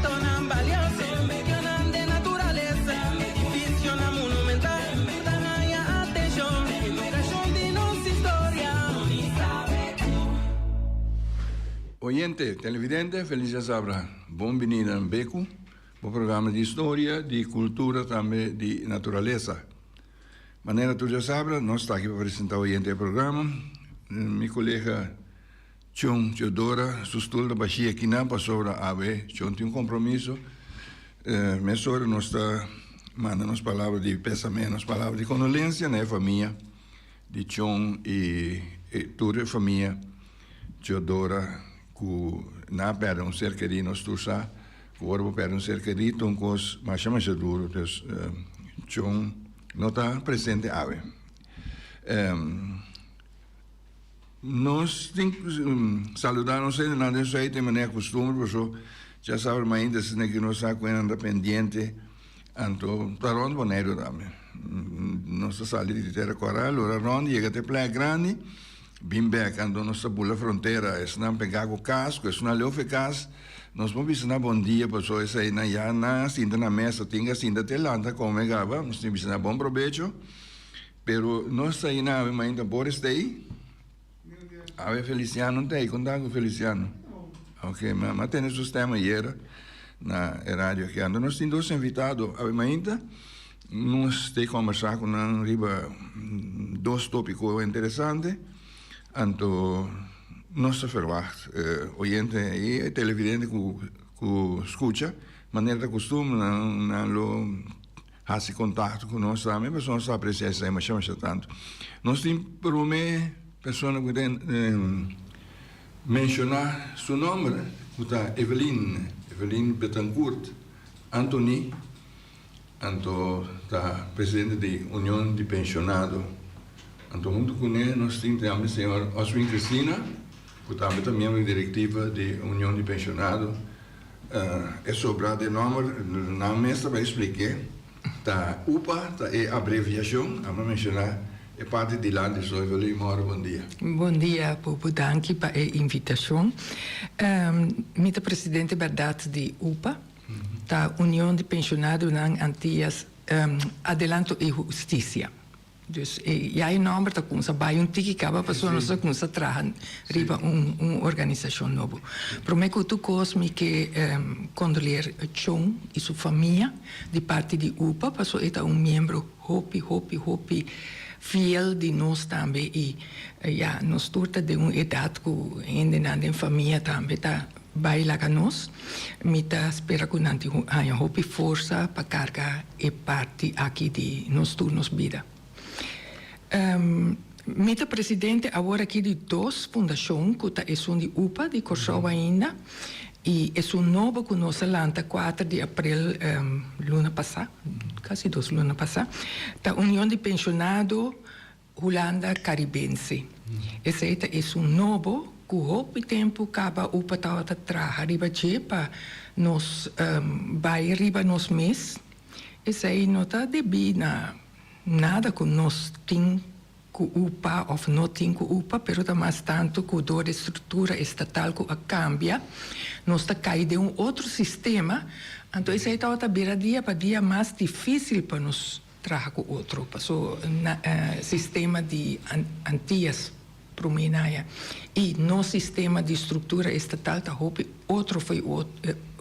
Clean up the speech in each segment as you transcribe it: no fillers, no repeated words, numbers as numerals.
tornan valioso, que nam de naturaleza, edificio na monumental, ganha atenção, educação de nossa história. Oyente, televidente, feliz sabra. Bem-vindo a Beco, o programa de história, de cultura, também de natureza. Maneira tu já sabe, nós estamos aqui para apresentar o oyente do programa. Minha colega Chon Teodora, sustul da Baixia aqui na sobre a AVE. Chon tem compromisso. Mas sobre nós está mandando as palavras de pensamento, as palavras de condolência na família de Chon e toda a família Teodora, que na perde um ser querido, nós tusa, que agora perde um ser querido, então cos mais duro, então Chon não está presente a AVE. Nós temos que saludar, não sei, não sei, de maneira costume, porque já sabe, mas ainda se que nós estamos pendiente, então, está onde boneiro também. Nós saímos de Terra Coral, ora onde chega até Praia Grande, bem bem, quando nós estamos na fronteira, se não pegar o casco, se não leu o casco, nós vamos visitar bom dia, pessoal, isso aí na cinta na mesa, tinha cinta até lá, como é que nós temos que visitar bom proveito, pero nós saímos na ainda por este aí. Ave Feliciano tem, contar com Feliciano. Ok, mas tem esse sistema aí na rádio aqui. Nós temos dois invitados, ainda nós temos conversar com riba dois tópicos interessantes. Então, nós verwacht, oyente e televidente que escuta, maneira de costume, não faz contato com nós também, mas nós apreciamos isso, mas chama tanto. Nós temos para pessoa que tem mencionar seu nome, que está Evelyn Betancourt Anthony, está presidente da União de Pensionados. Então, junto com ele, nós temos também o senhor Oswin Cristina, que também é membro diretiva da União de Pensionados. É sobrado de nome, na mesa para explicar. Tá UPA, é abreviação, vamos mencionar. É parte de lá de sua Evelyn, bom dia. Bom dia, Popo, danke para a invitação. Minha presidente verdade de UPA, da União de Pensionados nas Antillas, Adelanto e Justiça. Dus jij nummer dat komt bij een tiki kaba persoon dat komt tragen riba organização novo. Prometo tu cosmi que condoler Chon e sua família de parte de UPA, passo é membro hopi fiel de nós também e ja nós turta de idade que ainda na família também tá vai lá com nós. Mita espera que nanti há hopi força para carregar e parte aqui de nós turnos vida. Mita presidente agora aqui de duas fundações, que é de UPA, de Kosovo ainda, e é novo que nós lançamos 4 de abril, luna passada, quase 2 luna passada, da União de Pensionados Holanda Caribense. Esse é novo, que houve tempo que a UPA estava a trabalhar, riba para nós, vai riba nos mês, esse aí não está debida nada que nós temos com UPA ou não temos com UPA, mas tanto que a estrutura estatal que cambia, nós está caindo de outro sistema, então isso aí está dia para dia mais difícil para nós trabalhar com outro, so, sistema de Antillas Promenaia e no sistema de estrutura estatal está outro foi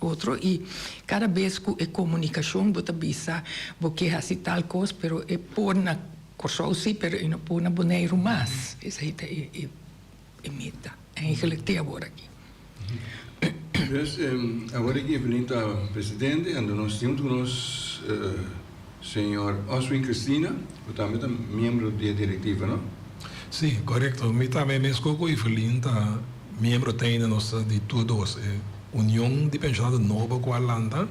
outro e cada vez que a comunicação bota bisa porque há tal coisa pero é por na Kosovo sim pero não por na boneiro mais isso aí é meta eigenlijk até agora aqui. Agora aqui Evelyn está presidente e nós temos nós senhor Oswin Cristina que também é membro da diretiva, não? Sim, correto. Eu também me escolho com Evelyn, membro tem nossa de todos, União de Pensionados Nova com a Holanda,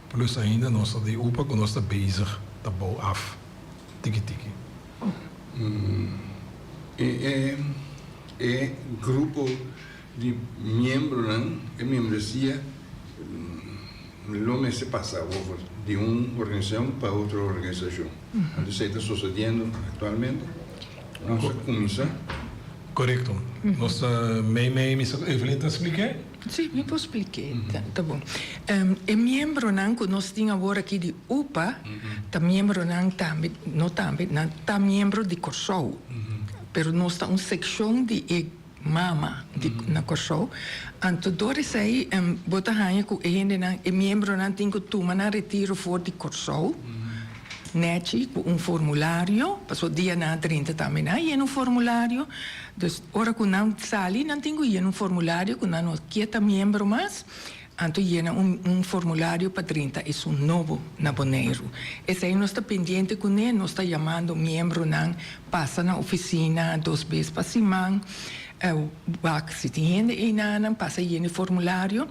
plus ainda nossa de UPA que nós está bezig, da bouw af, tiki-tiki. É grupo de membros, é membresia, não se passa de uma organização para outra organização. Então, isso está sucedendo atualmente. Nossa comissão. Correto. Nossa, Evelyn te expliquei? Sim, me posso explicar. Tá bom. É membro não que nós temos agora aqui de UPA, tá membro não também, não também, não tá membro de Corsou. Pero nós tá uma secção de mama de na Corsou. Então, dois aí, bota hanha que é membro não tem que tomar na retiro for de Corsou. Neti, com formulário, passou dia na 30 também, aí é formulário, então, ora que não sali, não tenho um formulário, que não quieta membro mais, então é formulário para 30, é novo na Bonaire. Esse aí nós está pendente com ele, nós está chamando membro, não passa na oficina 2 vezes para semana, se tem gente não passa no formulário,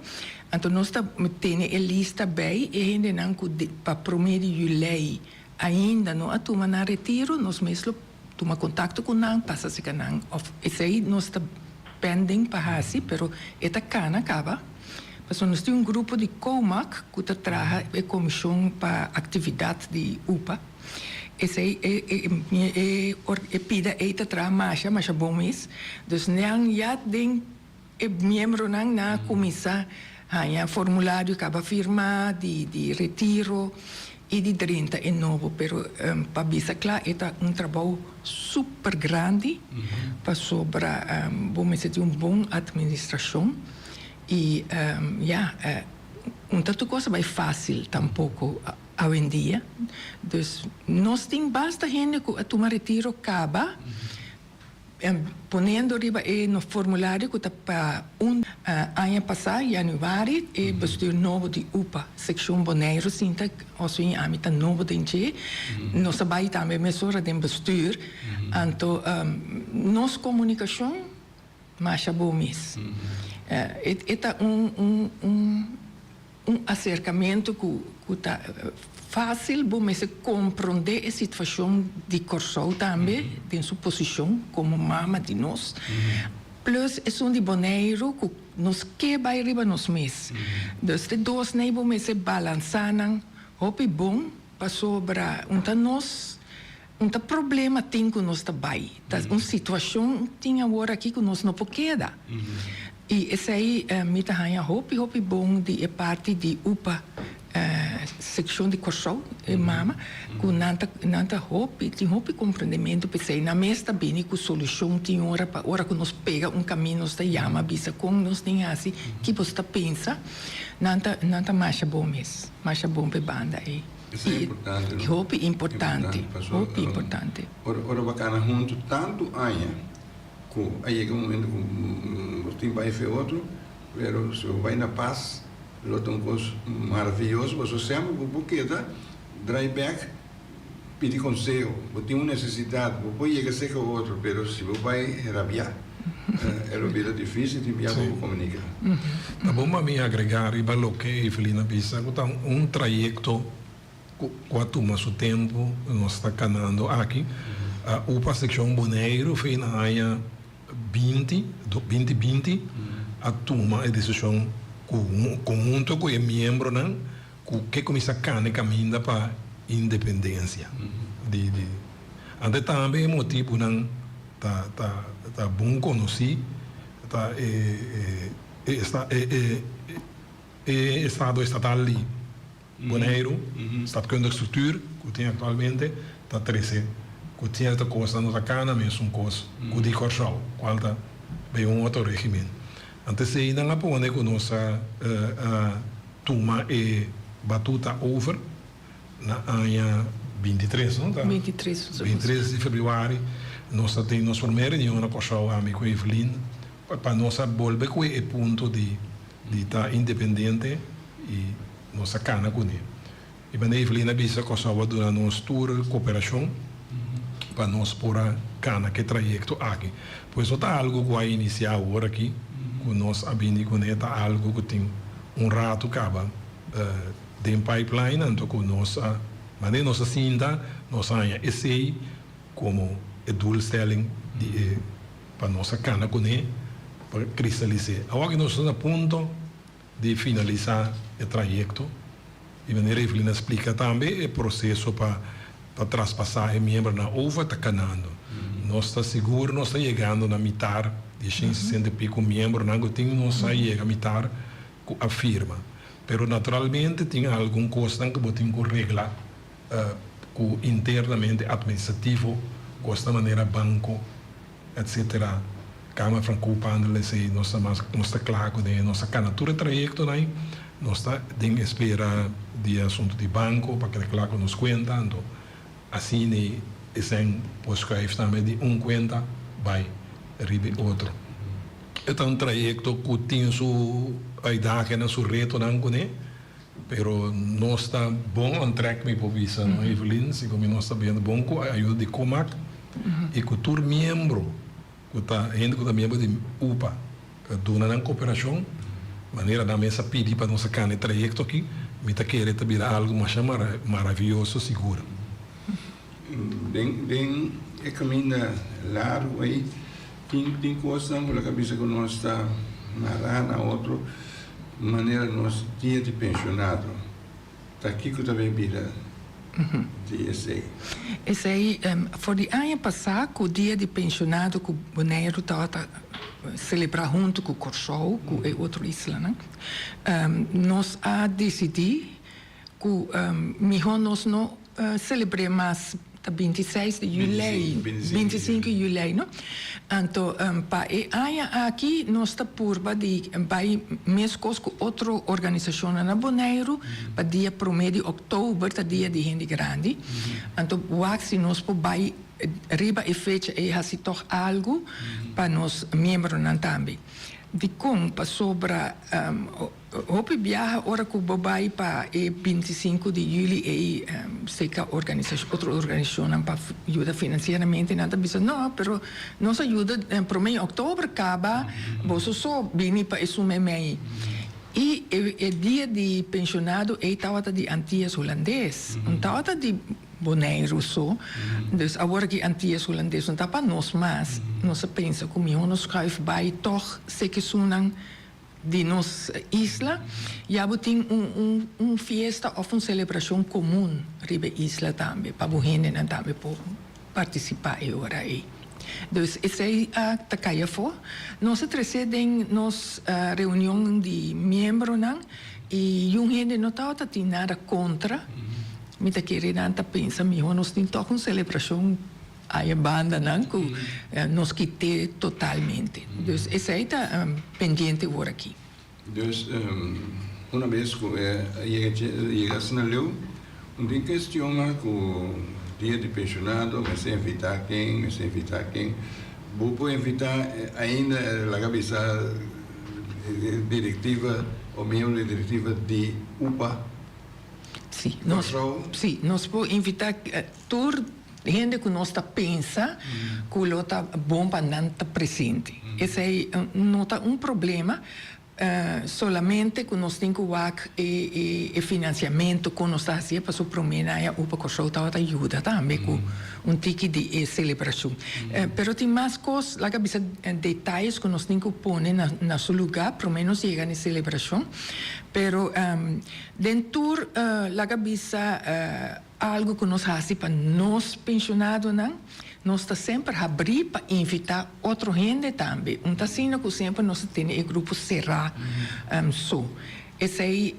então nós está tendo a lista bem, e gente não para prometer lei ainda não atuma na retiro, nós mesmo toma contato com não, passa se não, esse aí nós está pending para assim, pero esta cana acaba. Mas nós temos grupo de COMAC que trabalha a comissão para atividade de UPA. Esse aí é pida eita trabalha mas bom mês. Dus não já tem membro não na comissão, há formulário que acaba firma de retiro e de 30 é novo, pero para bisa claro é trabalho super grande para sobre vamos dizer boa administração e tanta coisa vai fácil tampouco hoje em dia. Dus nós tem basta gente que toma retiro acaba ponendo riba no formulário que está para ano passado, januário, e bestuur novo de UPA, secção Bonaire, sinta, als we amita novo de nje, nós trabalhamos também mesora de bestuur, então, nossa comunicação, mais bom mesmo. É acercamento que está fácil, mas compreender a situação de Corsou também, tem sua posição como mama de nós. Plus, é de Bonaire que nos quebra arriba nos meses. Então, dois neibos me se balançam, hopi bom, para sobre nós, problema tem que nós trabalhamos. Uma situação tem agora aqui que nós não podemos. E esse aí, me tá hopi bom de parte de UPA, secção de Corsou, mama, com nanta hopi, tem hopi compreendimento, pensei, na mesa bem com solução, tem hora que nós pega caminho, nós chama, bisa, como nós tem assim, que você pensa, nanta mais bom mesmo, mais bom para banda aí. Isso é importante. Hopi importante, hopi importante. Ora bacana, junto tanto anos, aí é um momento que tem vai fazer outro, mas se vai na paz, lo tem coisa maravilhoso, você sempre porque dá drive back, pedir conselho, você tem uma necessidade, você chega a ser com o outro, mas se você vai rabiar, é uma vida difícil de comunicar. Tá bom para mim agregar e valor que Felina Bisa, que tá trajeto quanto mais o tempo nós está caminhando aqui, a UPA secção Bonaire foi na área 2020 a tomar a decisão conjunto com o membro que começa a caminhar para independência. Até também o motivo tá bom conhecer estado estatal ali Bonaire, estado de estrutura que tem atualmente está 13 que tinha outra coisa não sacana mesmo coisa que de Corsou qual tá bem outro regime antes aí não apone que nossa turma é batuta over na ano 23 não tá 23 de fevereiro nós temos nossa primeira reunião na Corsou amigo Evelyn para nós volver com o ponto de estar independente e nossa cana com ele e para Evelyn avisa Corsou durante nosso tour cooperação para nós por a cana que trajeto aqui. Pois está algo que vai iniciar agora aqui, com nós abini com ele, está algo que tem rato acaba de pipeline, então com nossa, mas nem nossa cinta, nós ainda esse como a dual selling para nossa cana com ele, para cristalizar. Agora que nós estamos a ponto de finalizar o trajeto, e maneira Evelyn explica também o processo para traspassar o membro na OVA está canando. no está seguro, no está llegando a mitad de 160 y pico miembros, no está llegando a mitad a firma. Pero naturalmente tiene algún costo que tiene que arreglar internamente administrativo, com esta maneira banco, etc. Câmara Franco-Panda, nós está claro de nossa candidatura trajecto, nós está de espera de assunto de banco para que claro nos conta, então assim é pois escreve também de conta vai arriba outro. Então trajecto que tem sua idade na sua reto né, pero nós está bom on track me por visa, não Evelyn, se como nós está vendo bom com a ajuda de Comac e com todo membro que está gente que está membro de UPA dona na cooperação maneira da mesa pedir para nossa cane trajecto aqui me está querendo virar algo mais maravilhoso seguro. Den é caminho largo aí tem coisa na cabeça que nós está na outra maneira nós dia de pensionado tá aqui que também vira Esse aí, voor die ano passado, o dia de pensionado que o Bonaire estava celebrar junto com o Corsol, com a outra isla, né? Nós a decidir que melhor nós não celebramos mais 26 de julho, 25 de julho, não? Então, para a aqui nós está por de vai mesmo com outra organização na Bonaire para dia 1 de outubro, tá dia de gente grande. Então, o se nós por vai riba e fecha e assim toch algo para nós membros não também. De como para sobre hope viaja ora que bobai para 25 de julho e seca organização outra organização para ajuda financeiramente nada bisa não, pero nos ajuda para meio outubro acaba você só vem para assumir mei e o dia de pensionado é estava de Antillas holandês estava de Bonaire só dus agora que Antillas holandês não tá para nós mas nós pensa como nós schrijf bij toch seque sunan de nossa isla e abo tem fiesta ou uma celebração comum ribe isla também para o gente também por participar agora aí. Dus esse aí a tacaia for nós trazem nos reunião de membros não e gente não tá tem nada contra me tá querendo tá pensa melhor nós tem toch uma celebração a banda não que nos quite totalmente. Dus esse aí está pendente agora aqui. Dus uma vez que chegasse na lei, tem questão com o dia de pensionado, mas sem evitar quem, vou evitar ainda a cabeça diretiva ou membro da diretiva de UPA. Sim, nós podemos invitar toda gente que nós pensa que o está bom para não estar presente. Esse aí não está problema. Solamente que nós temos que o financiamento que nós estamos fazendo para o primeiro ano, o Corsol ajuda também com tipo de celebração. Mas tem mais coisas, lá cabeça detalhes que nós temos que pôr no seu lugar, pelo menos chegar na celebração. Mas dentro lá cabeça algo que nós fazemos para nós pensionados, nós está sempre abrir para invitar outra gente também. Está sendo que sempre nós temos o grupo cerrado. Esse aí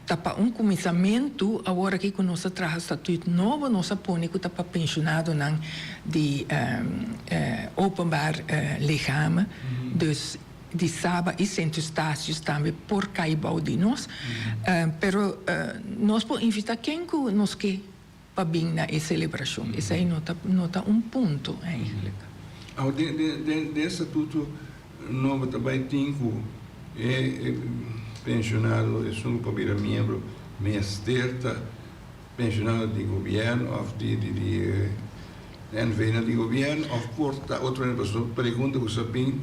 está para começamento, agora que nós trazemos estatuto novo, nós põe que está para pensionado de openbaar lichaam. Dus de sábado e centro estácios também por caibau de nós. Pero nós podemos invitar quem que nós quer para vir na celebração. Esse aí não está ponto eigenlijk. Desse estatuto novo também tem que pensionado, é só para vir membro, mas terta pensionado de governo ou de NVN de governo ou porta outra pessoa pergunta que sabem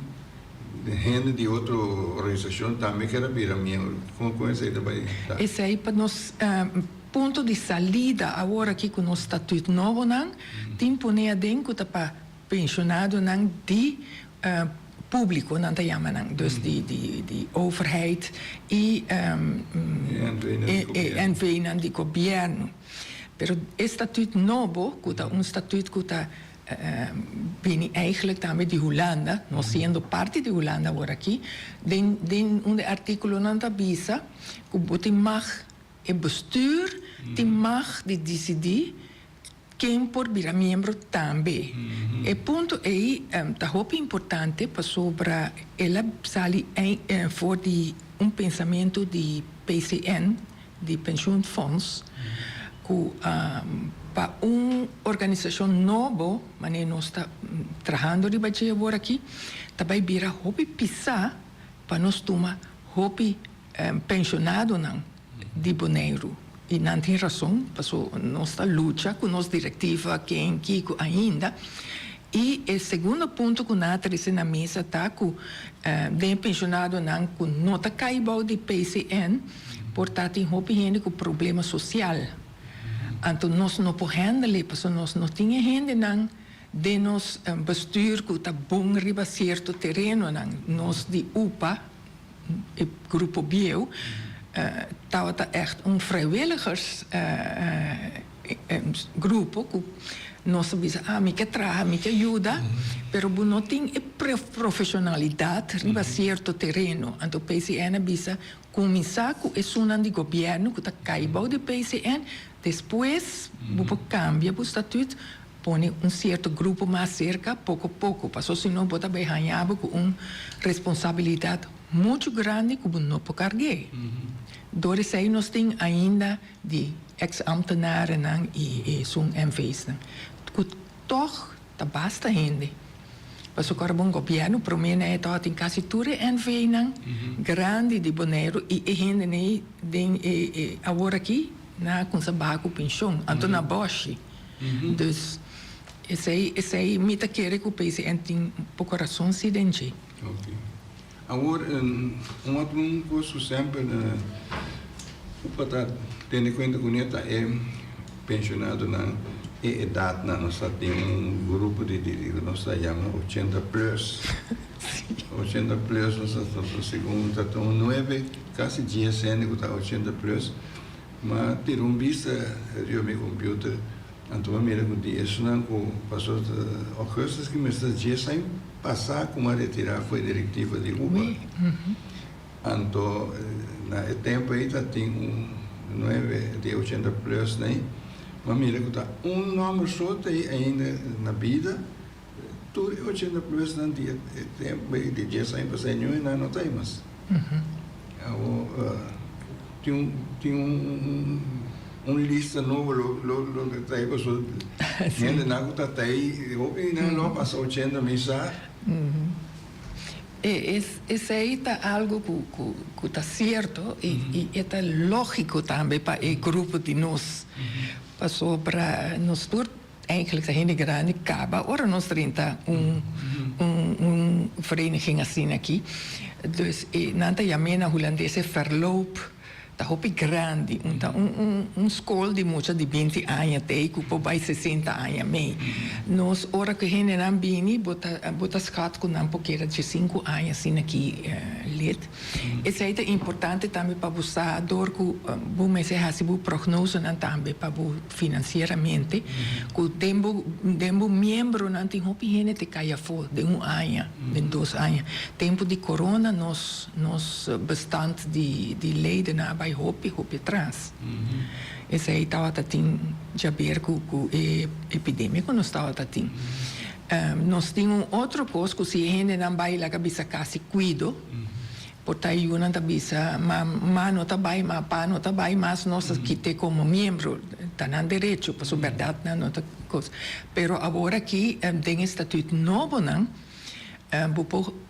gente de outra organização também quer vir membro. Como esse aí também? Esse aí para nós ponto de salida agora que com o estatuto novo tem poner dentro para pensionado de público não te chama dus de overheid e NVN de governo. Pero estatuto novo que é estatuto que viene eigenlijk também de Holanda, nós sendo parte de Holanda agora aqui, den artikel não avisa que você mag, o bestuur, die mag de decidir quem por virar membro também. E ponto aí, tá muito importante para sobre ela sali for de pensamento de PCN, de pensioenfonds, que para uma organização nova, mas nós está trabalhando de baixo agora aqui, também vira hobby pisar para nós tomar hobby pensionado não de Bonaire. E não tem razão, porque nós está luta com nossa diretiva, quem Kiko ainda. E o segundo ponto que nós temos na mesa está que de pensionado não que não está caindo de PCN, portanto tem gente com problema social. Então nós não podemos handle, porque nós não temos gente não de nos bestuur que está bom riba certo terreno não. Nós de UPA, o grupo Bio, dat het echt een vrijwilligersgroep que nós sabemos me que traga, me que ajuda, pero não tem profissionalidade riba certo terreno. Então PCN bisa começar com esse de governo que está caindo de PCN, depois você cambia o estatuto, põe certo grupo mais cerca, pouco a pouco, porque senão você vai ganhar com uma responsabilidade muito grande que não pode carregar. Door zij nós temos ainda de ex-ambtenaren e zo'n MV's. Que toch, dat basta gente. Mas o bom governo, para mim, é que em quase tudo MV grande de Bonaire e gente nem agora aqui na com sabaco pensão, então na Bosch. Dus esse aí me tá querendo que o país tem pouco razão se dente. Okay. Agora, um curso sempre para ter em conta que neta é pensionado na idade, nós temos grupo de nós chamamos 80 plus. 80 plus, nós estamos segundo, estamos 9, quase 10 anos que está 80 plus, mas ter vista, eu me computer, então mira que isso não passou coisas que me está 10 anos passar com uma retirada foi diretiva de UPA. Então, na tempo aí já tem 9 de 80 plus, né? Mas mira que está nome só aí ainda na vida, tudo 80 plus não tinha tempo aí de 10 anos para e não tem mais. Tinha lista nova, lo que está aí, pessoal. Ainda não está aí, eu não passou 80 misa. Esse aí está algo que está certo e está lógico também para o grupo de nós. Passou para nós todos, eigenlijk a gente grande, acaba. Agora nós temos vereniging assim aqui. Dus na Jamena holandese verloop. Dat hoop ik grande. School die moet je die 20 anos ter, que por bij 60 anos mee. Nós, ora que a gente não vem, bota schat com não porque de 5 anos assim aqui lid. Isso é importante também para você, door que você se faz a prognose também para financeiramente, que tempo membro não tem hoop gente te caia fora de 1 ano, de 2 anos. Tempo de corona nós bestand de leden na bij hoop atrás. Esse aí estava tem já ver com epidêmico nós estava tem. Nós temos outra coisa que se a gente não vai lá cabeça casi cuido. Porque aí não tá bisa, mas não tá bem, mas pá não tá bem, mas nós que tem como membro tá na direito, para a verdade não tá coisa. Pero agora aqui tem estatuto novo não.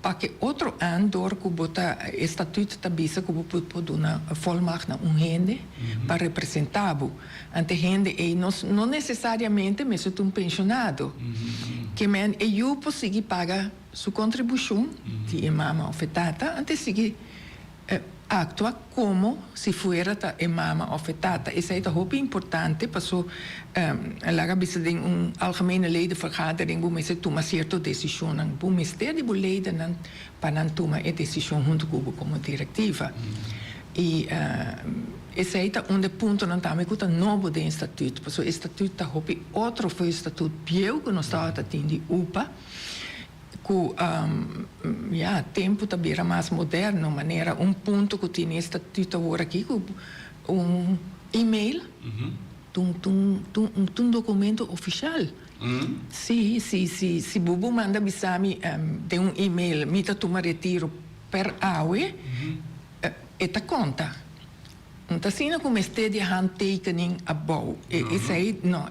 Para que outro ano, door que bota estatuto tabisa que você pode dar volmacht na gente para representar. Ante gente e não necessariamente mas é pensionado. Que men e eu posso pagar sua contribuição de mama afetada, ante seguir actua como se fuera mama afetada. Isso é muito importante, passou lá cabeça de algemene ledenvergadering, hoe mensen toma certa decisão, o ministério de leden para não tomar a decisão junto com como diretiva. E esse aí tá onde ponto não tá, mas que tá novo de estatuto, porque o estatuto tá hopi outro foi o estatuto pieu que nós estava tendo de UPA, que tempo tá bem mais moderno, maneira ponto que tinha estatuto agora aqui, com e-mail, um documento oficial. Se Bubu manda bisami de um e-mail, mita toma retiro per aue, eta conta. Então, assim, como este de handtekening abou, isso aí, não,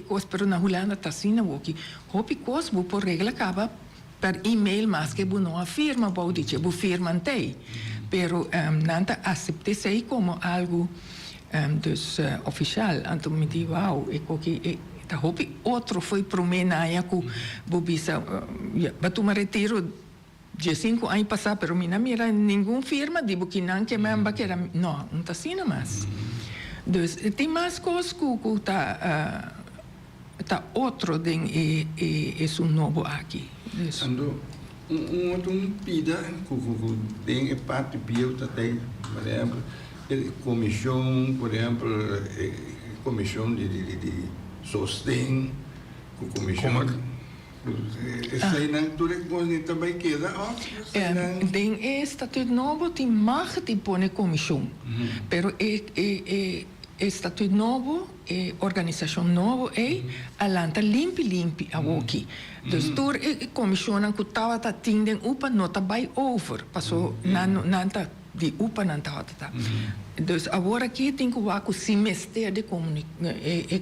coisa para na Holanda tá assim, não, que hopi coisa, por regra acaba per e-mail, mas que não afirma, bom, dice, bu firma ante, pero nanta aceite isso aí como algo dus oficial, então me digo, wow, que tá hopi outro foi para mim na época, bu bisa, batu me retiro de 5 anos passar, pero mina mira nenhum firma, digo que não que me embaqueira, não tá assim mais. Dus tem mais coisas que tá outro den é novo aqui. Ando outro pida que tem parte bio também, por exemplo, comissão, por exemplo, comissão de sostém, comissão. Essa aí não também queda. Tem estatuto novo, tem mais de pôr comissão, pero estatuto novo, organização novo alanta limpi a aqui. Dus door commissionen que estava tendendo upa nota by over, passou nanta de upa nanta hota. Dus agora aqui tem que o semestre de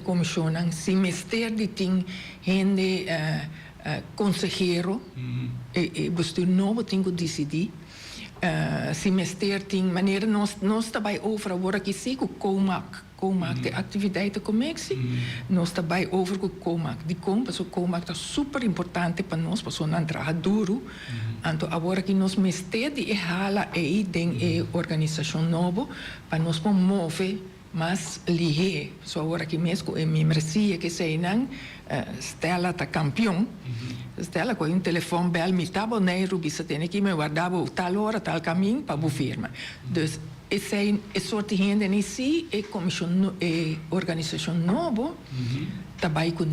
commissionen, semestre de tem gente consejero, bestuur novo tem que decidir. Semestre tem maneira nós está by over agora aqui sim que COMAC de atividade comexi, nós também over com COMAC. De porque o COMAC é super importante para nós, porque não trabalha duro. Então, agora que nós mestemos de hala aí tem organização nova para nós promover mais ligeiro. So agora que mesmo é membresia que sei não, Stella tá campeão. Stella com um telefone bel me tava neiro, bisa tem que me guardava tal hora, tal caminho para bu firma. Dus esse sorte de gente nesse comissão organização nova também com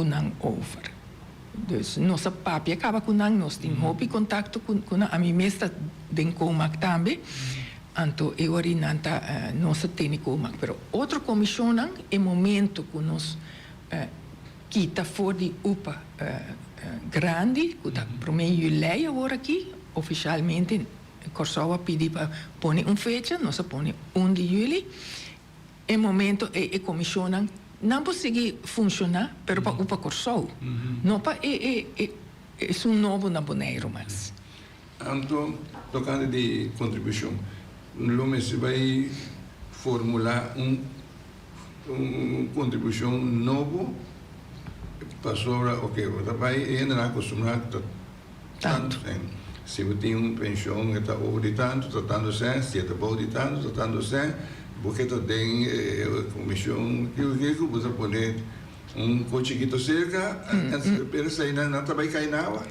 não over. Dus nossa papi acaba com não nós tem hobby contato com a minha mestra den COMAC também. Então eu orienta nossa tem COMAC, pero outra comissão é momento que nós kita for de UPA grande, que tá para mim lei agora aqui oficialmente Corsova pediu para pôr fecha, nós põe 1 de julho. Em momento, a comissão não consegue funcionar, mas para o Corsova. Não para é novo na Bonaire, mas. Então, tocando de contribuição, Lume se vai formular contribuição novo para sobre o que vai ainda acostumado tanto. Se você tem uma pensão que está over de tanto, tratando-se, se está bom de tanto, tratando-se, porque tem comissão que você pode cochiquito cerca, pero se não está bem cair nada.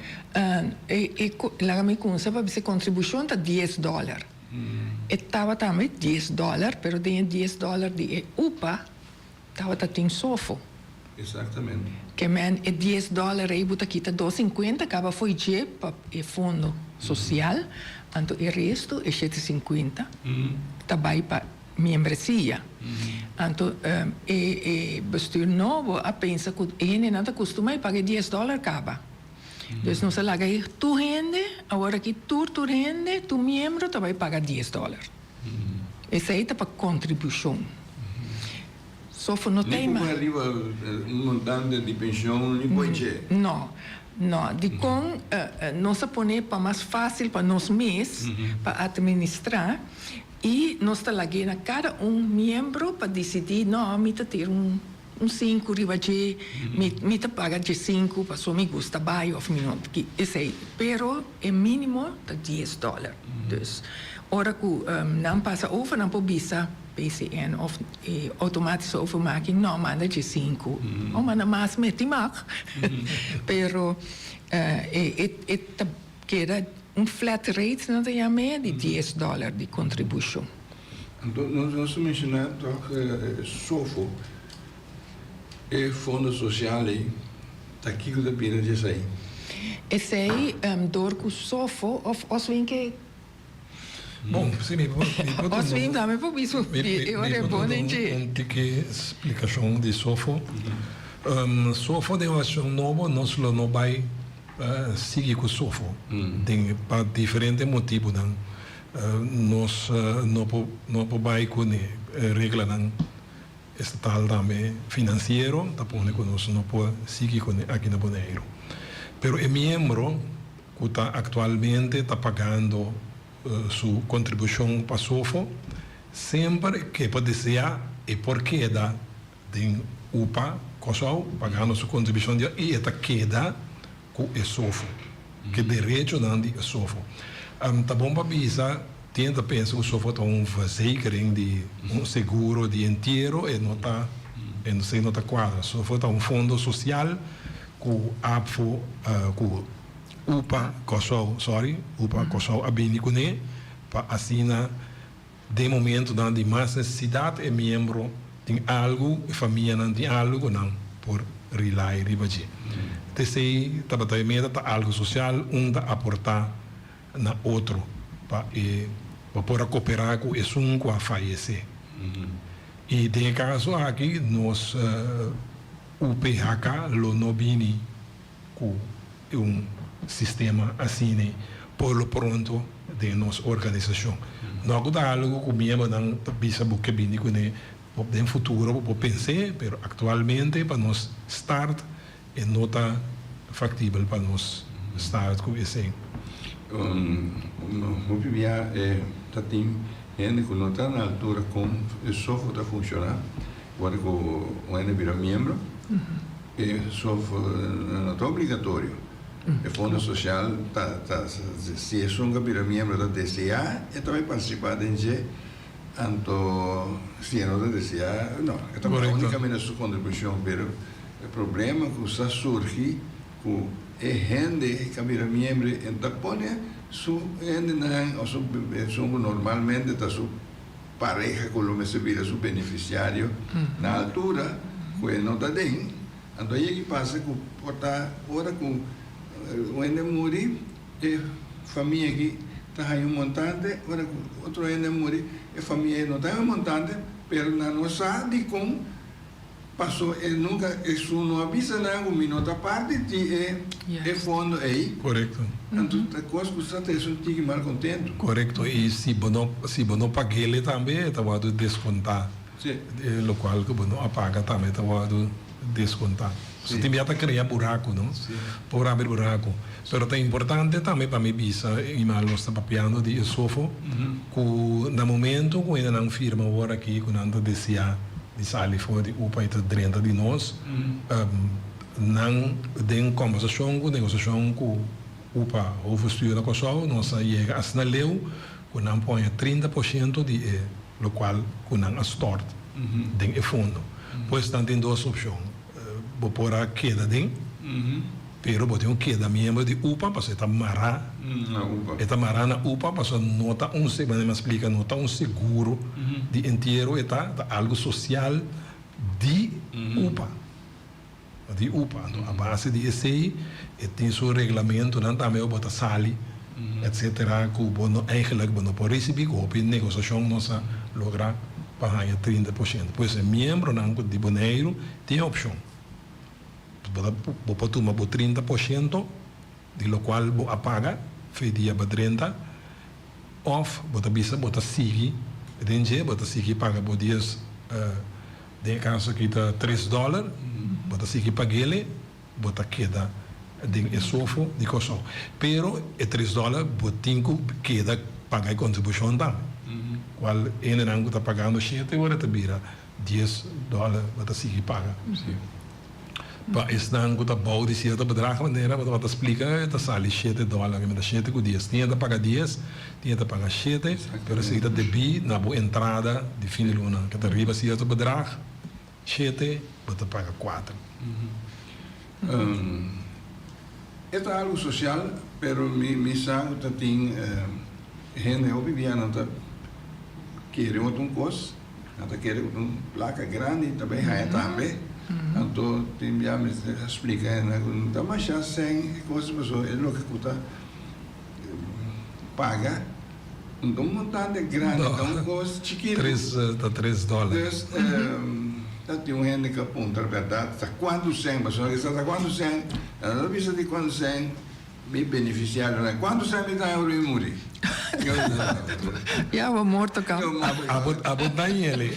Lá me consta para essa contribuição está $10. Estava também $10, pero tem $10 de UPA, estava tem sofo. Exatamente. Que men é $10 aí buta quita 2,50 acaba foi je para o fundo social, então o resto é 7,50. Também para membresia. Então bestuur novo a pensa que ele não costuma pagar $10 acaba. Então não se laga aí tu rende, agora que tu rende, tu membro também paga $10. Esse aí tá para contribuição. Não tem montante de pensão, nem pode. Não. De com nós põe para mais fácil para nós mesmos, para administrar, e nós está lá cada membro para decidir, não, me ter 5 riba de, me paga de 5, para só me gusta bem, ou minuto, que esse aí, pero é mínimo de $10. Dus, ora que não passa over, não pode bisa PCN of automatische overmaking, não manda de 5. Ou manda mais met mag. Pero queda flat rate, não tem a meia de $10 de contribuição. Então, nós mencionamos que SOFO é fundo social aí, tá aqui que da pena de sair. Esse aí, door com sofo, of os vinke, Bom, sim, os vinke também por isso, eu é bom nem que explicação de SOFO. SOFO de uma novo, nós não vai seguir com SOFO. Tem para diferentes motivos, nós não vai com regra estatal também financeiro, tá bom, que nós não pode seguir com aqui no Bonaire. Pero o membro que está atualmente está pagando sua contribuição para SOFO, sempre que pode ser e por queda de UPA, COSOL, pagando sua contribuição e está queda com o SOFO, que direito não de SOFO. Tá bom para avisar, tenta pensar que o SOFO está verzekering de seguro de inteiro e não está quadra. SOFO está fundo social com APFO, com UPA COSOL, UPA COSOL abinigune, para assinar de momento não de mais necessidade e membro tem algo, e família não tem algo, não, por relay ribaji. Tesse, trabalhamento tá algo social, tá aportar na outro, para poder cooperar com esse que a falecer. E tem caso aqui, nós o PHK lo nobini com sistema assim por lo pronto de nossa organização. Não há algo que membro não bisa buque bini com no futuro para pensar, mas atualmente para nós start não está factível para nós start com esse. Vou via tá tem gente que não está na altura como o software está funcionando, agora que o ene vira membro, o software não está obrigatório. O fundo social se é um vira membro da DCA, e também participar de então se não da DCA, não, é unicamente a sua contribuição, mas o problema que está surge com é gente que vira membro, então põe su gente não, ou normalmente está sua pareja com o se vira su beneficiário na altura, que não está bem, então aí que passa que porta ora com o ende muri e família que está aí montante, ora outro ende muri e família não está montante, pero na nossa de como passou e nunca isso não avisa não, minuto a parte de fundo aí. Correto. Então a coisa que está isso fica mal contento. Correto. E se não pagar ele também, está vado descontar. Sim. O qual que não apaga também está vado descontar. Você tem que criar buraco, não? Por abrir buraco. Mas é importante também para mim bisa, e mal nós está papiando de SOFO, que no momento que ainda não firma agora aqui, que não deseja de sair fora de UPA e dentro de nós, não tem conversação com negociação com UPA ou futuro da COSOL, nós chega a sinaleu que não põe 30% de lo qual que não stort tem fundo. Pois tem duas opções. Vou pôr a queda dentro, pero vou ter queda membro de UPA, para você está marrar na UPA, para você não está me explica, não está seguro de inteiro, está algo social de UPA. De UPA. Então, a base de esse tem seu regulamento, não também o bota sali, etc. Que o bono eigenlijk não pode receber, que a negociação nossa logra pagar 30%. Pois é, membro de Bonaire tem opção. Vou tomar 30%, de lo qual vou apagar, fedia para 30%, ou vou seguir, vou seguir pagar por dias, de caso que está $3, vou seguir pagar ele, vou queda de SOFO de COSOL. Pero é $3, vou ter que queda pagar a contribuição também. Qual ele não está pagando 7, agora está vira $10, vou seguir pagar. Para esse não está bom de certo bedrag, maneira, vou explicar, está sali $7, mas 7 com 10. Tinha que pagar 10, tinha que pagar 7, pero se está debi na boa entrada de fim de luna, que está arriba certo bedrag, 7, vou pagar 4. É algo social, pero mi sangue tem gente obiviana tá querem outra coisa, até querem uma placa grande também, também. Então, tem já me explica, não tá mais já sem coisa pessoa, é o que custa paga. Então, um montante grande, então, coisa chiquita. $3. Tem um handicap, na verdade, está quanto sem, mas não está quanto sem, não precisa de quanto sem, me beneficiário, né? Quanto sem me dá euro e muri? Ja, we morto kan. Abu Daniele.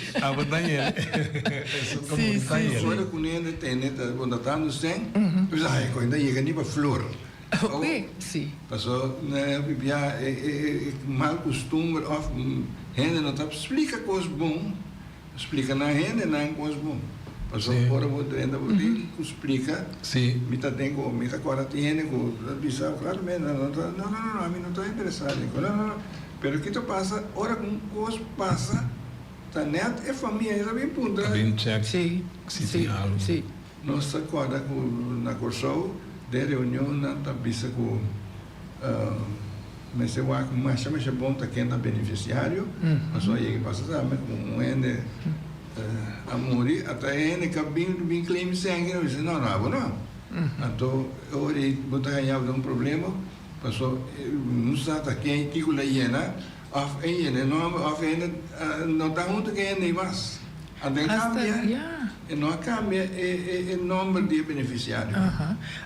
Sim, sim. Agora, quando ele tem, quando está no sem, pois aí, quando chega nem para flor. Ok, sim. Passou, né, é mal costume, gente não está, explica coisa bom, explica na gente, não coisa bom. Passou fora, vou ainda explica. Sim. Me tá tenho, me tá agora tem gente que bisa, claro, não, a mim não estou interessado. Não, pero que tu passa, hora com coisa passa, tá net é família, é bem punta. Bem check. Sim, sim, sim. Nós agora na Corsol, de reunião, na tá bisa com mas eu acho que mais bom tá quem tá beneficiário, mas só aí passa também com um ende a morir, até ele que bem claim sangue, não. Então, eu vou ganhar um problema, passou, não sabe quem que o leiena, não está muito quem nem mais. Até cambia, não cambia o número de beneficiários.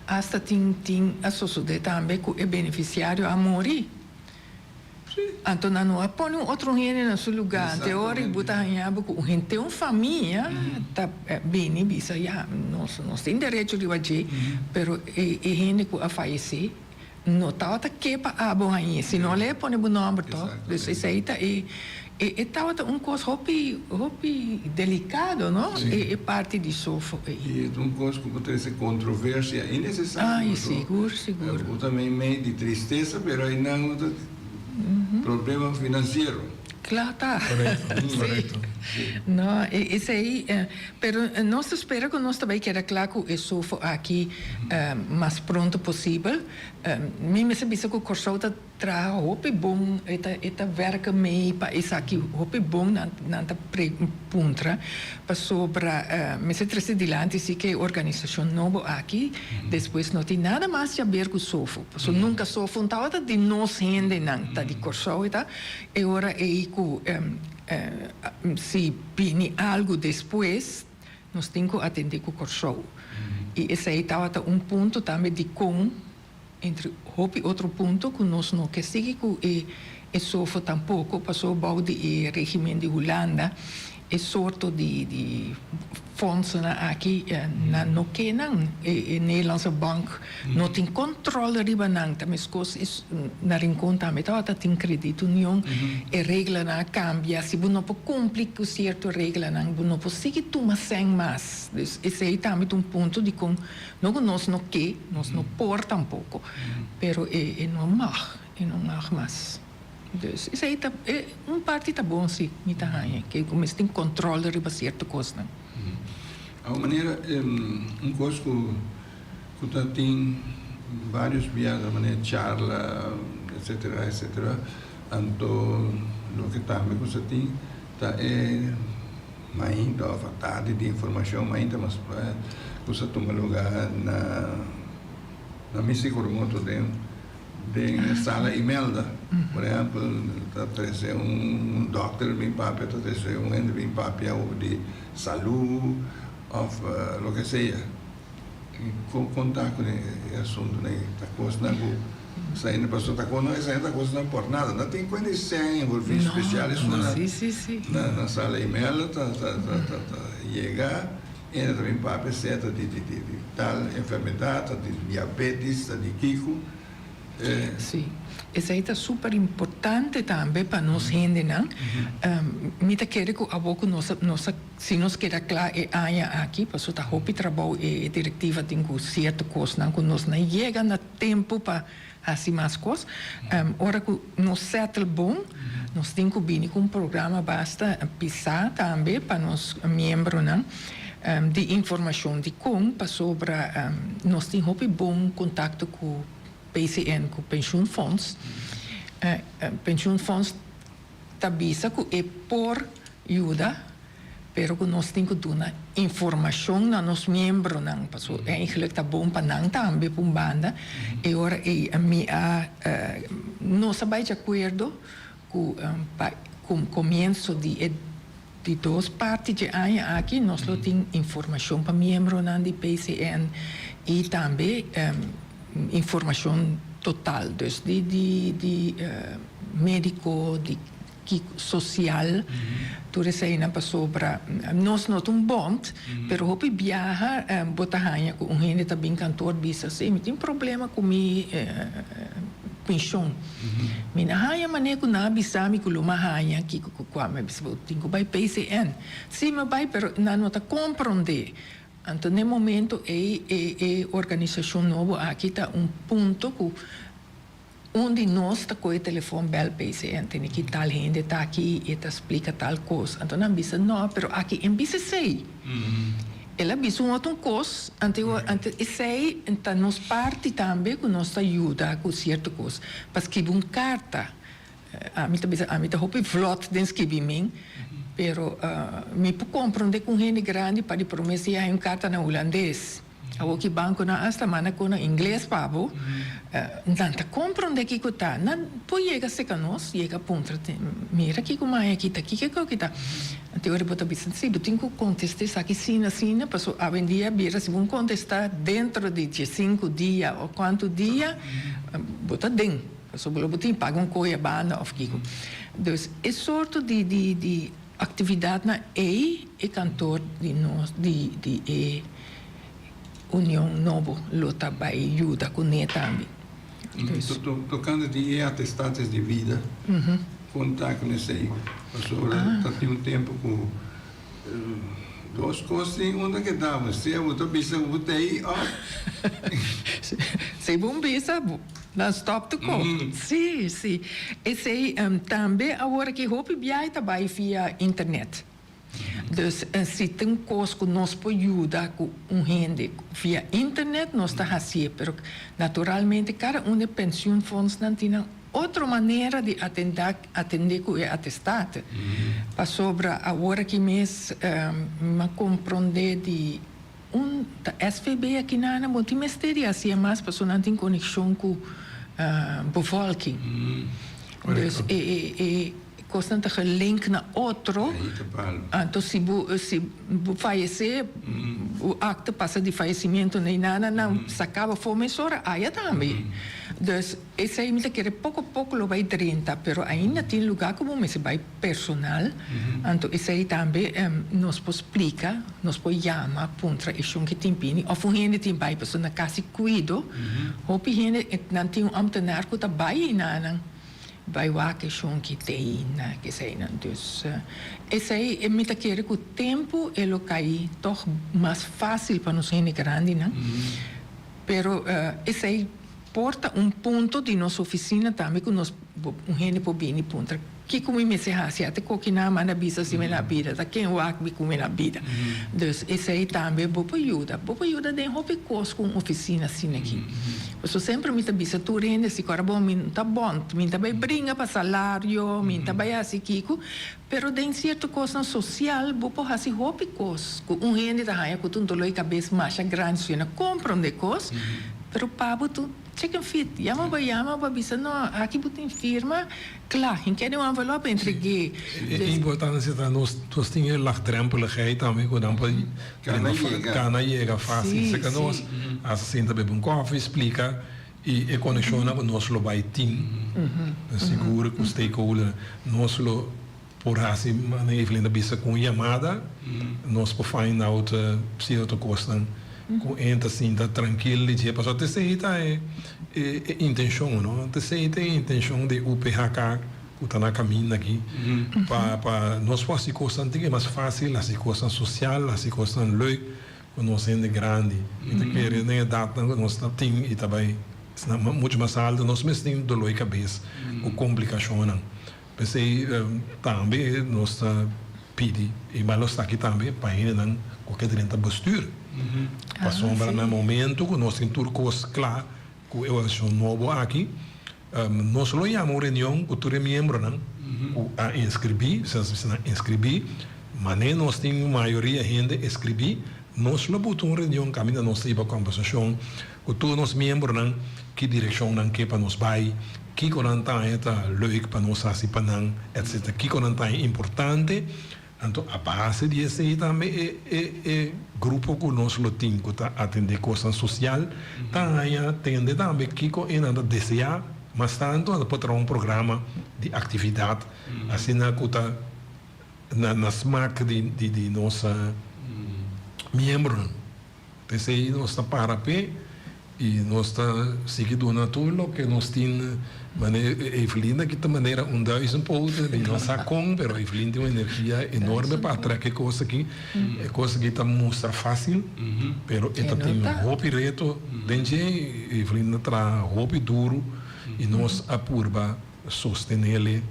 Hasta tem a sociedade também que é beneficiário a morir. Então, não põe outro gente no seu lugar. Até hora, você ganha, porque gente tem uma família, está bem, bisa, nós temos direito de fazer, mas a gente que a falecer, não está que para a boa ainda. Se não, ele põe o nome, então, isso aí está coisa hopi delicado, não? É parte disso. E uma coisa que pode ser controvérsia innecessária. Seguro. Também meio de tristeza, mas aí não problema financeiro. Claro, tá. Correto. Não, isso aí, pero nós espera que nós também queira claro que isso aqui mais pronto possível. Me sabe que o Corsol está hopi bom, está verka meio para isso aqui hopi bom na puntra para sobre me se trazer dilante se que organização nova aqui depois não tem nada mais a ver com sofo, so nunca sofo um tal de nós gente não tá de Corsol tá e agora é que se pini algo depois nós temos que atender com o Corsol e esse aí estava ponto também de com entre outro ponto que nós não quer seguir que é sofo tampouco passou o balde e regime de Holanda é sorto de fonds aqui não que não a Nederlandse bank não tem controle riba não também as coisas na rincon também tem crédito união e regra não cambia se você não pode cumprir com certo regra não pode seguir tudo sem mais esse aí também ponto de com nós não que nós não por tampouco pero não mag mais dus isso aí é parte tá bom sim que começa tem controle sobre certa coisa não a maneira coisa que tem vários viagens maneira charla etc então o que também você tem tá ainda a falta de informação ainda mas você toma lugar na missa cormoto de sala Imelda, por exemplo, está trazendo doutor bem papo, está trazendo bem papo de saúde, ou o que seja. Contar com o assunto, está coisa não saindo para outra coisa, não é coisa não por nada, não tem coisa de 100 envolvidos especiais na sala Imelda, chegar, ainda também papo certo de tal enfermidade, de diabetes, de Kiko. Sim, isso aí está super importante também para nós gente, não? Me tá querendo que a pouco se nós quer claro aqui, para o hopi trabalho e diretiva tem que certa coisa, não? Que nós não chega no tempo para assim mais coisas. Ora que nós settle bom, nós temos que vir com um programa basta pisar também para nós membros, não? De informação de como para sobre nós temos hopi bom contato com PCN, com pensioenfonds. Pensioenfonds tabisa que é por ajuda, pero que nós temos que dar informação na nos membros, não, passo eigenlijk tá bom para não também para banda, e ora nós sabemos de acordo com o começo de duas partes de ano aqui, nós temos informação para membros de PCN e também informação total, dus de médico, de social, tudo isso aí para sobre nós não temos bond, pero hopi viaja botahanha com gente também cantor bisa assim, tem problema com mi pensão, mina hanya mané com na bisa mi kuluma hanya que com a bisa tingo by PCN, sim mas by pero na nota compreender. Então, no momento, a organização nova aqui está ponto onde nós está com o telefone bel PCN, tem que tal gente está aqui e está explica tal coisa. Então, não bisa não, pero aqui em bisa sei. Ela bisa outra coisa, então sei, então nos parte também que nós ajuda com certa coisa. Para escrever uma carta, a mim está hopi vlot den escrever pero me puedo comprender com gente grande para promessa uma carta na holandês. Ao que banco na hasta mana com na inglês pabo, então tá compreender que tá, não pode chegar se canos, chega ponto, mira que como é aqui tá, que tá. Então eu boto bem sensível, tenho que contestar aqui sina, passou a vendia vira se vão contestar dentro de 5 dias ou quanto dia, bota dentro, passou bolo botin paga coisa banda of kiko. Então é sorte de atividade na e cantor de nós de União Novo luta para ajuda com ele também. Tocando de atestados de vida, contar com isso aí. Passou tem tempo com duas coisas onde que dava, se eu tô pensando botei, se bom bisa, não stop to go. Sim. Esse aí também agora que hope viaja também via internet. Dus se tem coisa que nós podemos ajudar com gente via internet, nós está fazendo, mas naturalmente cada de pensioenfonds não tem outra maneira de atender com o atestado. Para sobre agora que mês me compreender de da SVB aqui na Ana, muito mistério assim, mas a pessoa não tem conexão com a bevolking. Dus constante link na outro, então se falecer, o acto passa de falecimento nem nada, não sacava formessora, aí também. Dus esse aí me quer pouco a pouco lo vai 30, pero ainda tem lugar como me se vai personal, então esse aí também nos pode explicar, nos pode chamar contra isso que tem pini, ou gente tem vai pessoa na casa cuido, ou gente não tem ambtenaar que tá vai na vai lá que chão que tem na que sei não dus esse aí é muito querer que o tempo ele cai toch mais fácil para nós gente grande não pero esse aí porta ponto de nossa oficina também que nós gente pode vir ponto que como me se hace até que na mana bisa se me na vida da quem o ac como na vida dus esse aí também boa ajuda de hobby cos com oficina assim aqui eu sempre me bisa tu rende se cara bom me tá bom me também brinca para salário me também assim kiko pero de certo coisa social boa assim hobby cos com rende da raia com tudo loi cabeça mais grande se na compreende cos pero pabo tu check and fit. Yama ba bisa no aqui botem firma, claro, em que um envelope entreguei. É importante que nós tínhamos laagdrempeligheid também, que não pode chegar fácil. Se que nós assenta bebe coffee, explica e conexões com nós lo vai team. Seguro que o stakeholder nós lo por assim maneira de bisa com chamada, nós por find out se outra coisa com entra assim tá tranquilo de passar até sei tá é intenção não até sei tem intenção de UPHK que tá na caminho aqui para nós fazer coisas que é mais fácil as coisas social as coisas leuk quando nós é grande então querer nem data nós tá tem e também muito mais alto nós mesmo tem dor de cabeça o complicação não pensei também nós tá pedi e mas nós tá aqui também para ele não qualquer direito postura passou no momento que nós temos tudo coisa claro que eu acho novo aqui nós não chamamos reunião com todos os membros, não? A inscrever, se você não inscrever, mas nós temos maioria de gente inscrever, nós não botamos uma reunião, caminho nós temos a conversação com todos os membros, não? Que direção não que para nós vai, que conanta é leuk para nós assim para não, etc. Que conanta é importante. Então, a base disso também é grupo que nós temos que atender coisa social, atender também que ainda deseja, mas tanto pode ter um programa de atividade, assim na SMAC de nossa membro. Então, nós estamos para pé e nós estamos seguindo tudo que nós temos. Evelina que de maneira 1000 pontos e não sabe como, mas Evelina tem uma energia enorme para trazer coisa que é coisa que está mostra fácil, mas ela tem um hobby reto, dentro Evelina traz hobby duro e nós apurba sostener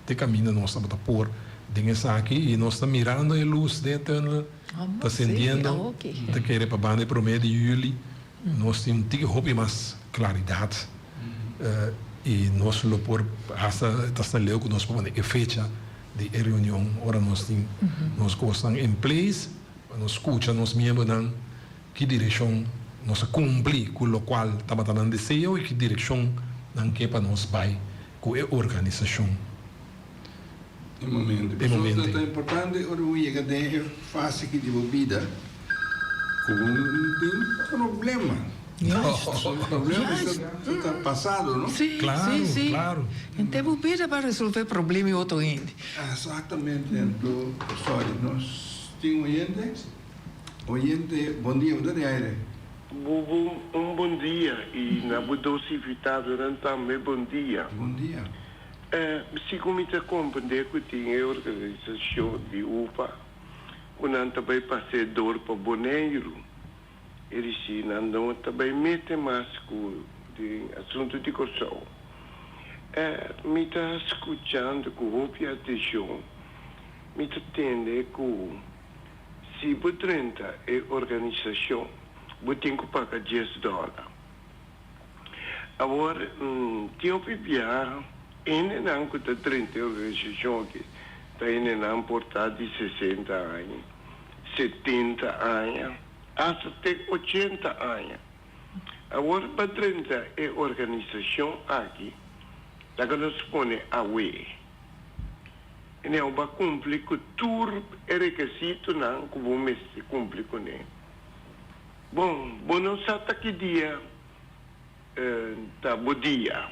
de caminho nós estamos a pôr dentro aqui e nós estamos mirando a luz dentro, está acendendo, está querendo para banda para o mês de julho, nós temos um hobby mais claridade. E nós lo por essa leu que nós podemos ter fecha de reunião ora nós tem nós gostamos em place nós escuta nós membros não que direção nós cumprir com o qual estamos dando desejo e que direção não que para nós vai com a organização de momento é importante ora o chega de fase que de vida com um problema. O problema está passado, não? Sim, claro, sim. Claro. Então, vida para resolver problema e outro gente. Exatamente. Então, nós temos oyente, bom dia, onde é? Bom dia e na dosificada também bom dia. Bom dia. Se como te compreender que tem a organização de UPA, quando também passei dor para Boneiro, eles não também metem mais com o assunto de corção. Me está escutando com roupa e atenção, me está entendendo que se você trenta a organização, você tem que pagar $10. Agora, tem que enviar, ainda não que está 30 organização que está ainda não portada de 60 anos, 70 anos, até 80 anos. Agora, para 30 a organização aqui, da que nós põe a UE. E não vai cumprir com tudo o requisito não que vamos cumprir com ele. Bom, não sabe que dia tá bom dia.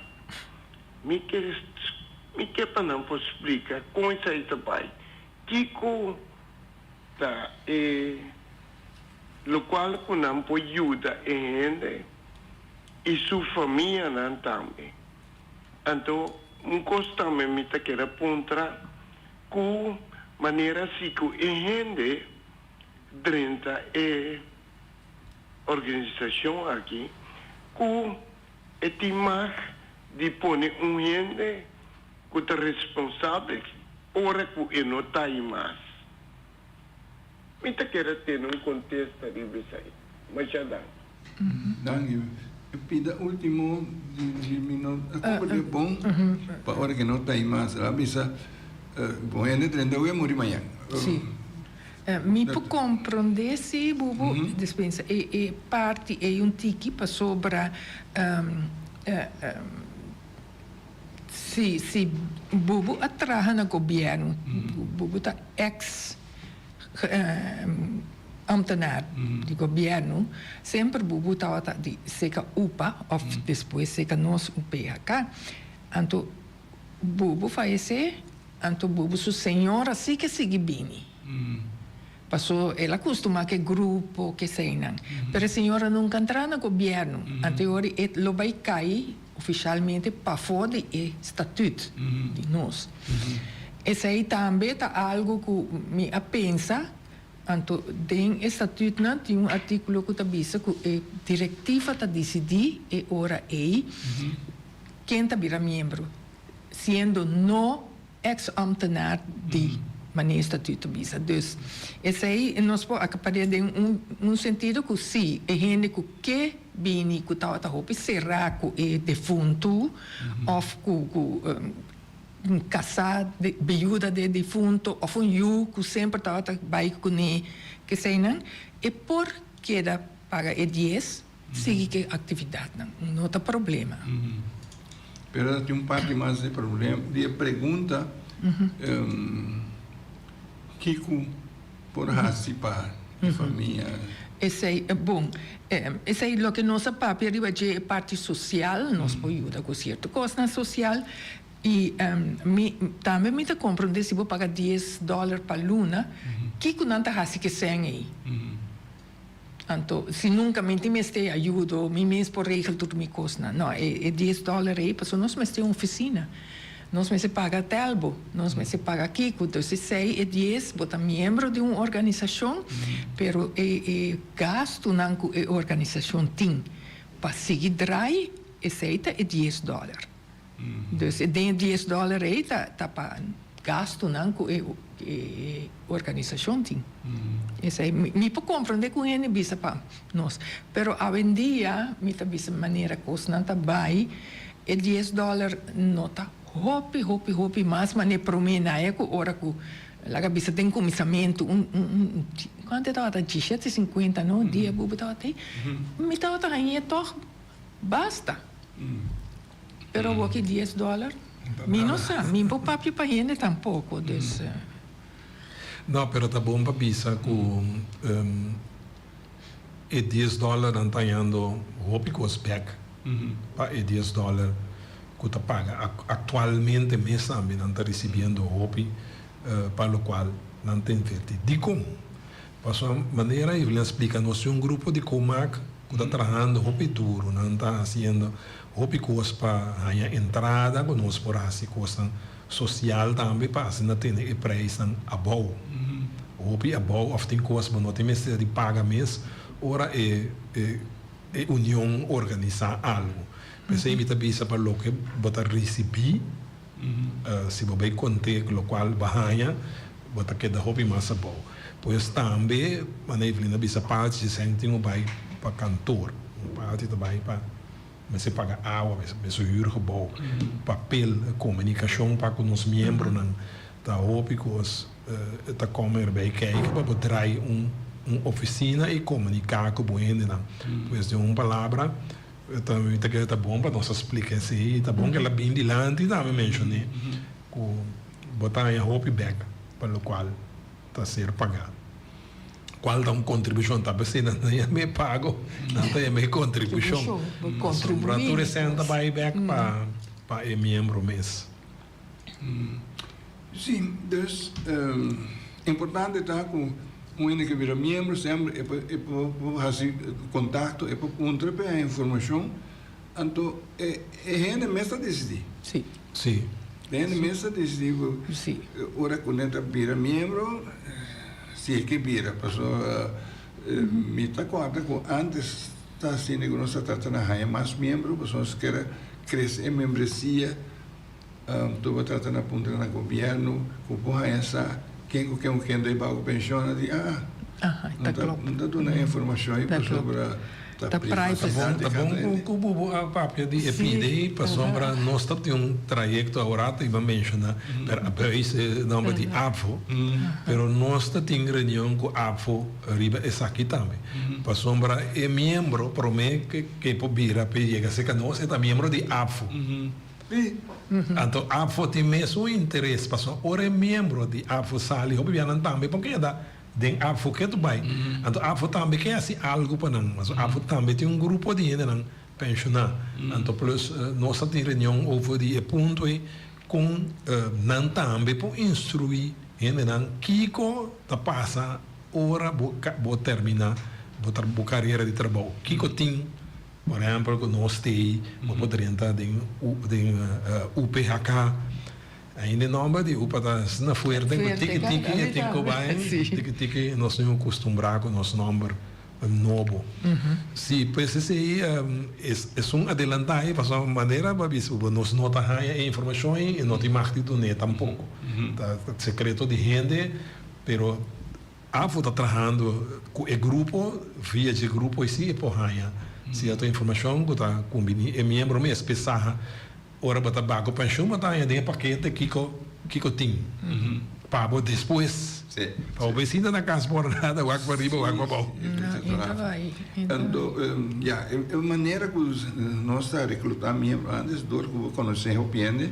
Me quer para não posso explicar como isso aí também. Kiko tá o qual não pode ajudar a gente e sua família não também. Então, também me está querendo apontar com maneira assim que a gente dentro da organização aqui com a timar de pôr gente que está responsável ora que não está mais. Me está querendo ter um contexto de aí, mas já dá. Danke. Pida último de minuto. Como é bom para a hora que não está aí mais. A bisa, bom, ainda 30 eu ia morrer amanhã. Sim. Mi può comprendere se Bubu dispensa e parte e un tiki para sobre se Bubu atraha no governo Bubu tá ex ambtenaar di governo sempre Bubu tá di seca UPA of depois seca nos UPHK anto Bubu faz anto Bubu su senhora sì che si bene. Passou, ela costuma que grupo que seinam. Pero a senhora nunca entra no governo. Anterior, ela vai cair oficialmente para fora do estatuto de nós. Esse aí também é algo que me pensa. Então, dentro do estatuto não tem artigo que diz que a diretiva está decidir e ora quem está vira membro, sendo não ex-ambtenaar de maneira estatuto bisa. Dus, esse aí, nós podemos ter sentido que sim, é gente que bini que está a roupa, será que é defunto, ou que casado, viúva de defunto, ou que sempre está a baixo com ele, que sei não, e por que da paga é 10, sigue que atividade não tem problema. Pero tem parte mais de problema, de pergunta, Kiko por participar, família. Esse aí é bom. Esse aí é o que nossa papel é parte social, nós podemos ajudar com certa coisa social. E também me compro se vou pagar $10 para luna, Kiko não está assim que sem aí. Então, se nunca me tem ajuda, me mesmo por regra tudo me custa. Não, é $10 aí, porque nós temos uma oficina. Nós me paga telbo, nós me paga Kiko, então se sei é 10, bota membro de uma organização, pero é gasto na organização tem para seguir drai, aceita é $10. Então, se tem $10 aí, tá para gasto na organização tem. Isso aí, me pode compreender com ele bisa para nós, pero hoje em dia, me tá bisa maneira coisa não tá bem, é $10 não tá Hopi, mas ne promena é que ora que lá bisa tem comissamento quanto estava a 17,50 não dia bubu estava até me estava a ganhar toch basta pero o que $10 me não sabe me pode papi para ele tampouco desse não pero tá bom para bisa com é $10 não tá indo hopi com os back para é $10 que te paga. Atualmente, mesmo também não está recebendo roupa para o qual não tem feito. De como? Para sua maneira, eu lhe explico, nós temos grupo de comac que está trabalhando roupa duro, não está fazendo roupa coisa para ganhar entrada, que nós por assim coisa social também, para assim não ter preço above. Roupa above, ou tem coisa, mas não tem mais de paga mesmo, ora é união organizar algo. Pensei que também para o que você receber, se você conter o qual bahia, você quer dar roupa mais bom. Pois também, mas Evelina bisa parte de sente vai para cantor, parte também para você paga água, você huur gebouw, papel, comunicação para com os membros, da roupa que os tá como erbij kijken, para poder oficina e comunicar com o ende, pois de palavra também tá bom para nós explicar assim, tá bom que ela bem dilante também mencionei com botar em roupa bag para o qual tá ser pagado qual dá uma contribuição tá você não é me pago não é me contribuição para tu recenta buyback para é membro mês sim dus importante tá com que vira membro sempre é fazer contato é para contrapor a informação então é gente mesmo a decidir sim gente mesmo a decidir ora quando entra vira membro se é que vira passou me está conta com antes está assim que nós tratando a ganhar mais membro pessoas que crescer em membresia tu vai tratando a ponta na governo com essa quem daí paga pensão de não está dando informação aí sobre tá privacidade tá bom que o bubu a papel de EPD passou para nós temos trajeto agora e vamos mencionar para a nome de AFO pero nós temos reunião com AFO riba essa aqui também passou para é membro promete que pobira pega se que nós é membro de AFO então AFO tem mesmo interesse passou ora é membro de AFO sali obviamente também porque é da den AFO que tu vai então AFO também quer assim algo para nós mas AFO também tem grupo de gente não pensionar então plus nós temos reunião over de ponto com não também para instruir gente não Kiko tá passa ora vou terminar vou carreira de trabalho Kiko tem por exemplo, que nós temos, poderia entrar em UPHK, ainda não vai de UPHK, na fuerte, tique, nós não acostumamos com o nosso número novo. Sí, pues ese ahí es un adelantaje, de una manera, nos nota información y no te imaginas tú ni tampoco. Secreto de gente, pero está trabajando con el grupo, via de grupo y sí, por haya. Si esta información que está combinada, el miembro me espesa, ahora para tabaco pensión, está en el paquete Kiko Team. Para después. Sí. Para o vecino na casa por nada, o água arriba, o água abaixo. Então vai. Então, a maneira que nós estamos recrutando membros, antes do que eu conhecer o PN,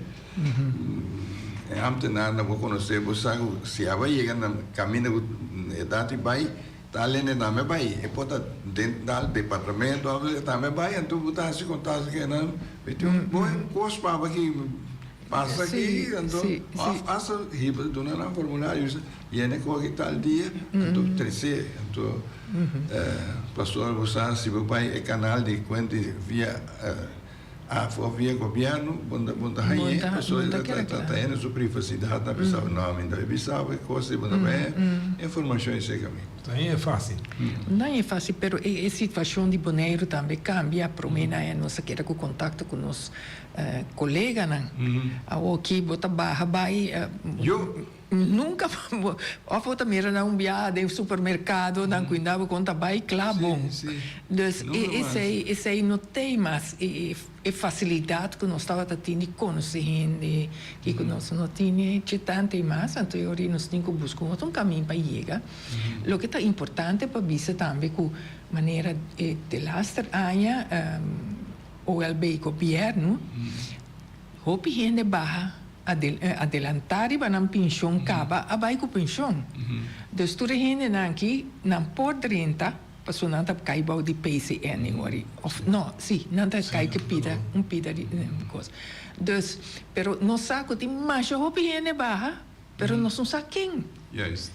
antes nada vou conhecer, você sabe, se a vai chegar no caminho da vai, tá ali na minha vai, e pode dentro do departamento, da minha vai, então você está se contando que não, então, bom, coisa para aqui. Passa aqui, então, faça, dona um formulário, e é que tal dia, então, 13, então, pastor, você, se vai é canal de conta via via governo, bunda rainha, pastor, está tendo sua privacidade, não precisa nome, não precisa coisa, bunda bem, informações chegam a mim. Então é fácil. Não é fácil, mas a situação de Bonaire também cambia. Para mim, nós queremos com contato com os colegas, aqui bota barra vai. Nunca a foto mira na viagem no supermercado, não cuidava com vai claro bom. Então esse aí não tem mais a facilidade que nós estava tendo conhecer gente que nós não tinha tanto mais, então eu nós temos que buscar um caminho para chegar. O que é importante para ver também que maneira de lastre aia o governo, hope gente barra adelantar e banam pensão caba abai com pensão. Destura gente aqui não pode renta, passou não tá caiba de PCN ori. Não, sim, não tá cai que pida de coisa. Dus, pero nós saco de mais hope gente barra, pero nós não sabe quem. Yes.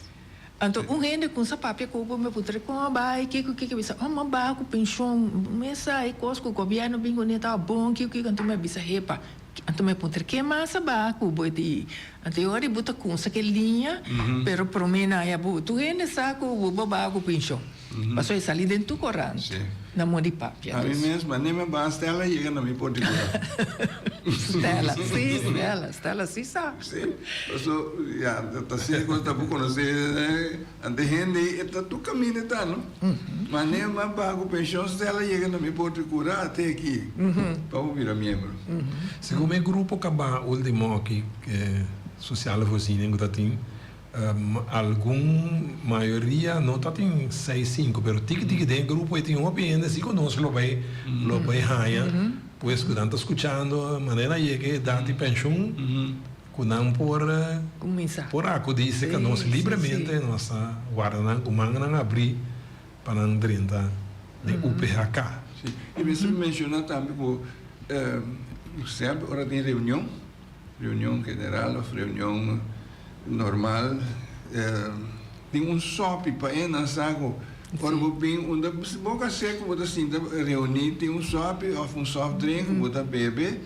Então, gente com essa papia que eu me putre com a bai, que bisa, mas bai com pensão, mesa e coisa que o governo bem que tá bom, que então me bisa repa. Então me putre que massa bai com boi de, então eu buta com essa que linha, pero para mim não é bom. Tu gente saco o bai com pensão, passou isso ali dentro do Corão, na mão de papia. A mim mesmo, nem me basta ela chega na minha porta. Stella, sim sabe. Sim, passou, já, tá sendo coisa tá por conhecer, ante gente, está tu caminho tá, não? Mas nem me pago pensão, Stella chega na minha porta curar até aqui, para ouvir a membro. Segundo o grupo que a último aqui, social vozinha que tem, alguma maioria não está tem 6-5, mas tique dentro do grupo tem uma opinião, se conosco lo vai raia, pois que estão escutando, maneira que dá de pensão, que não por acudir-se que nós livremente nossa guarda com manga abrir para não dentro de UPHK. E você menciona também que sempre hora tem reunião general ou reunião normal, tem SOP para ir na saco. Ora, se boca seca, você assim, reunir, tem SOP, ou soft drink, você bebe,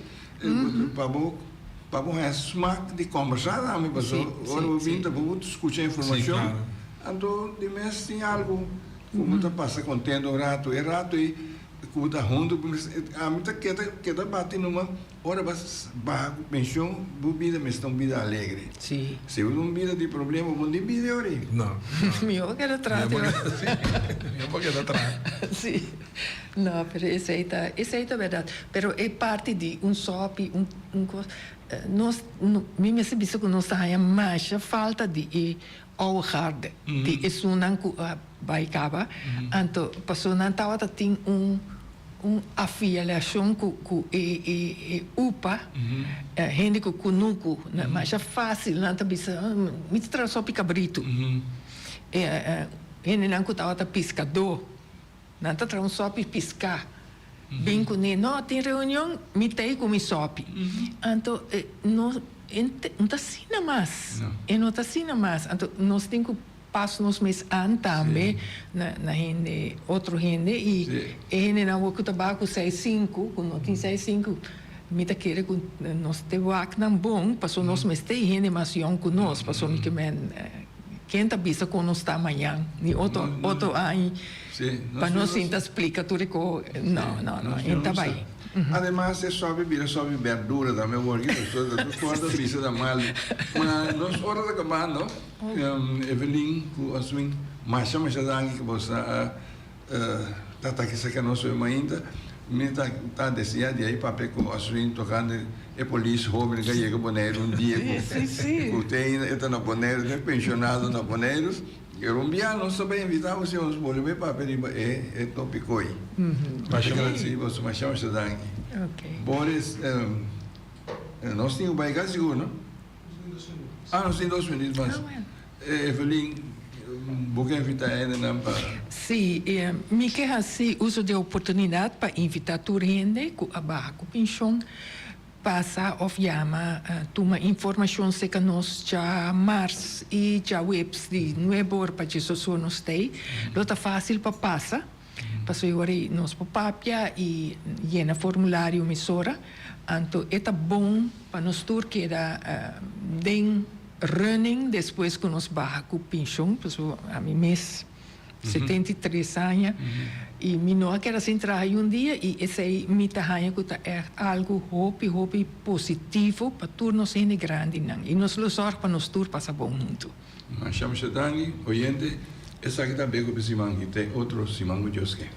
para o smack de conversar, também passou. Ora, você escuta a informação, então, de mês tem algo, você passa contente um rato, e kuda junto, a mim queda bate numa hora barra pensão, bebida, mas estão vida alegre. Sim. Se eu não vida de problema, vou de vida ore. Não. Meu que era atrás. Meu que era atrás. Sim. Não, mas essa é a verdade. Pero é parte de SOP, nós, me percebi que nós temos mais falta de ouharde, de isso não vai acabar. Então, passou não estava tem afiliação com UPA, gente que conosco, mas é fácil, não está pensando, me traz só picabrito. Gente não estava pescador, não está trazendo só piscar. Bem com ele, não tem reunião, me tem com me sope. Então, não está assim mais, não está assim mais. Então, nós temos que passo nos meses an também na gente outro gente e gente na o que tabaco 6-5 quando não tem 6-5 me tá querer com nós te vac não bom passou nos meses tem gente mais young com nós passou me que men quem tá bisa quando está amanhã, ni outro aí, Sí, para não se explica tudo que não, então vai. Además, se sobe verdura também, porque tu corta pisa da mal. Mas nós horas acabando, Evelyn, com a sua marcha, mas já que você tá aqui se que nós somos ainda, me tá descia de aí papel com a sua tocando e polícia rouba que chega boneiro dia com tem está na boneiro, tem pensionado na boneiros. Eu não sabia invitar você uns bolos bem papel é tópico aí. Mas assim você mais chama se daqui. Ok. Boris, nós tínhamos baigado seguro, não? Nós temos 2 minutos, mas Evelyn, vou invitar ainda não para. Sim, me quer assim uso de oportunidade para invitar a gente que a barra com pinchão passa ou chama toma informação se que nós já mars e já webs de novo para isso só nos tem, lo tá fácil para passar. Passou agora nos papapia e llena formulário emissora, então é bom para nós tur que era den running depois que nos barra com pinchão, passou a mim mês 73 anos e me não quero entrar aí dia e esse aí me tá que é algo hope positivo para turnos sendo grande não e nós lo sorte para nós tur passar bom muito. Mas chama-se Dani, oyente, essa aqui também que o Simão que tem outro Simão que Deus quer.